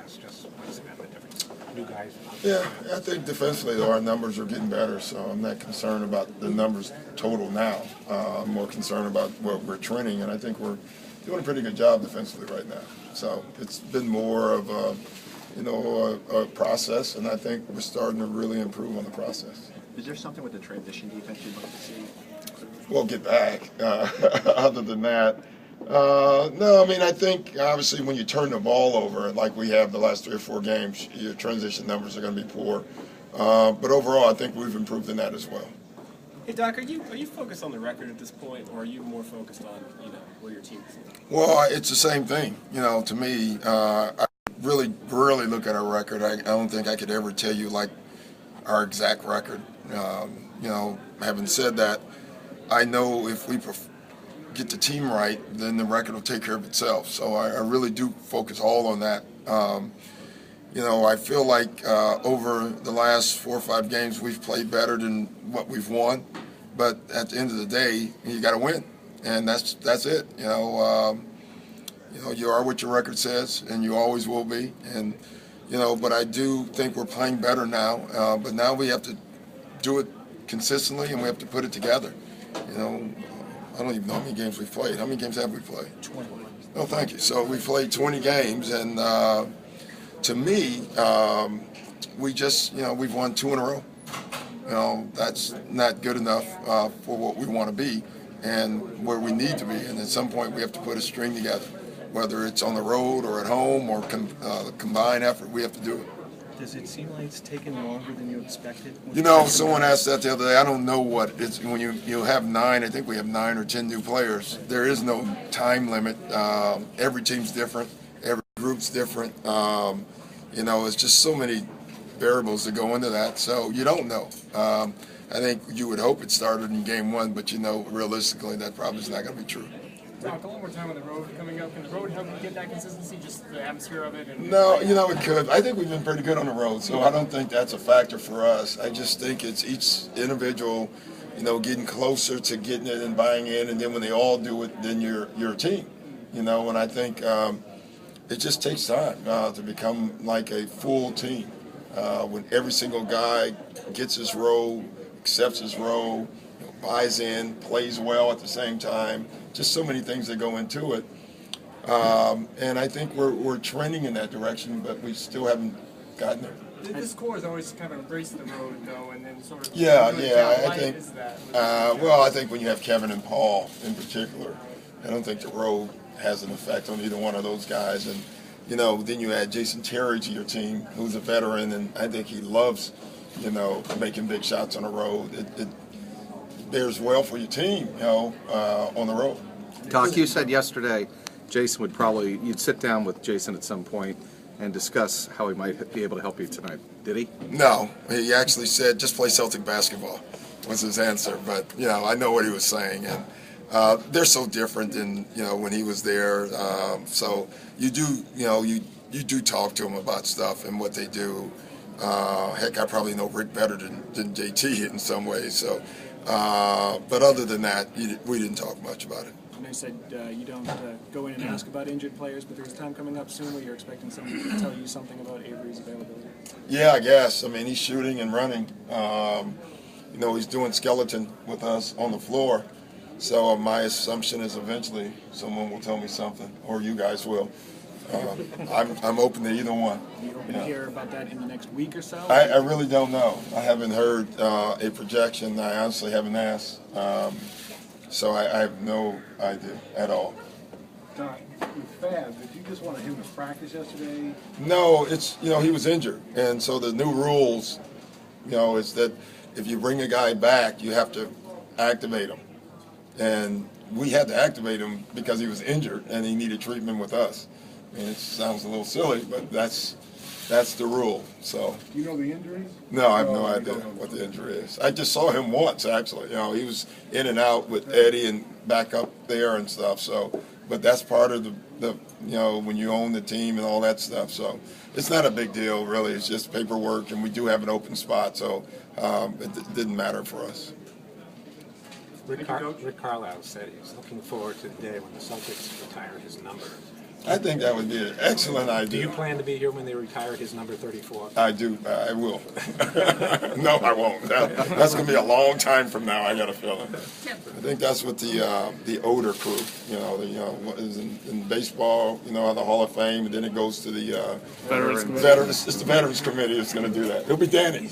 past? Just what's been the difference? New guys. Yeah, I think defensively, though, our numbers are getting better, so I'm not concerned about the numbers total now. I'm more concerned about what we're trending, and I think we're doing a pretty good job defensively right now. So it's been more of a process, and I think we're starting to really improve on the process. Is there something with the transition defense you'd like to see? We'll get back. Other than that, no, I mean, I think obviously when you turn the ball over, like we have the last 3 or 4 games, your transition numbers are going to be poor. But overall, I think we've improved in that as well. Hey Doc, are you focused on the record at this point, or are you more focused on where your team is? Well, it's the same thing. To me, I really look at our record. I don't think I could ever tell you like our exact record. Having said that, I know if we get the team right, then the record will take care of itself. So I really do focus all on that. I feel like over the last 4 or 5 games, we've played better than what we've won. But at the end of the day, you got to win, and that's it. You are what your record says, and you always will be. And but I do think we're playing better now. But now we have to do it consistently, and we have to put it together. I don't even know how many games we've played. How many games have we played? 20. Oh, thank you. So we played 20 games, and to me, we just, we've won 2 in a row. That's not good enough for what we want to be and where we need to be. And at some point, we have to put a string together, whether it's on the road or at home or combined effort. We have to do it. Does it seem like it's taken longer than you expected? Someone asked that the other day. I don't know what it's when you have 9. I think we have 9 or 10 new players. There is no time limit. Every team's different. Every group's different. It's just so many variables that go into that. So you don't know. I think you would hope it started in game 1, but realistically, that probably is not going to be true. Doc, a little more time on the road coming up. Can the road help you get that consistency, just the atmosphere of it? No, it could. I think we've been pretty good on the road, so I don't think that's a factor for us. I just think it's each individual, getting closer to getting it and buying in, and then when they all do it, then you're a team. And I think it just takes time to become like a full team. When every single guy gets his role, accepts his role, buys in, plays well at the same time. Just so many things that go into it. And I think we're trending in that direction, but we still haven't gotten there. This core has always kind of embraced the road, though, and then sort of... Yeah, I think... I think when you have Kevin and Paul in particular, I don't think the road has an effect on either one of those guys. And, then you add Jason Terry to your team, who's a veteran, and I think he loves, making big shots on the road. It bears well for your team, on the road. Doc, you said yesterday Jason you'd sit down with Jason at some point and discuss how he might be able to help you tonight. Did he? No, he actually said just play Celtic basketball was his answer. But, I know what he was saying. And they're so different than, when he was there. So you do, you do talk to him about stuff and what they do. Heck, I probably know Rick better than JT in some ways. So. But other than that, we didn't talk much about it. And I said you don't go in and ask about injured players, but there's a time coming up soon where you're expecting someone to tell you something about Avery's availability. Yeah, I guess. I mean, he's shooting and running. He's doing skeleton with us on the floor. So my assumption is eventually someone will tell me something, or you guys will. I'm open to either one. Are you hoping to hear about that in the next week or so? I really don't know. I haven't heard a projection. I honestly haven't asked. So I have no idea at all. Doc, with Fab, did you just want him to practice yesterday? No, it's, he was injured. And so the new rules, is that if you bring a guy back, you have to activate him. And we had to activate him because he was injured and he needed treatment with us. I mean, it sounds a little silly, but that's the rule. So. Do you know the injury? No, I have no idea what the injury is. I just saw him once, actually. He was in and out with Eddie and back up there and stuff. So, but that's part of the when you own the team and all that stuff. So, it's not a big deal, really. It's just paperwork, and we do have an open spot, so it didn't matter for us. Rick Carlisle said he was looking forward to the day when the Celtics retire his number. I think that would be an excellent Do idea. you plan to be here when they retire his number 34? I do. I will. No, I won't. That's going to be a long time from now. I got a feeling. I think that's what the older crew, what is in baseball, the Hall of Fame, and then it goes to the veterans. It's the Veterans Committee that's going to do that. It'll be Danny.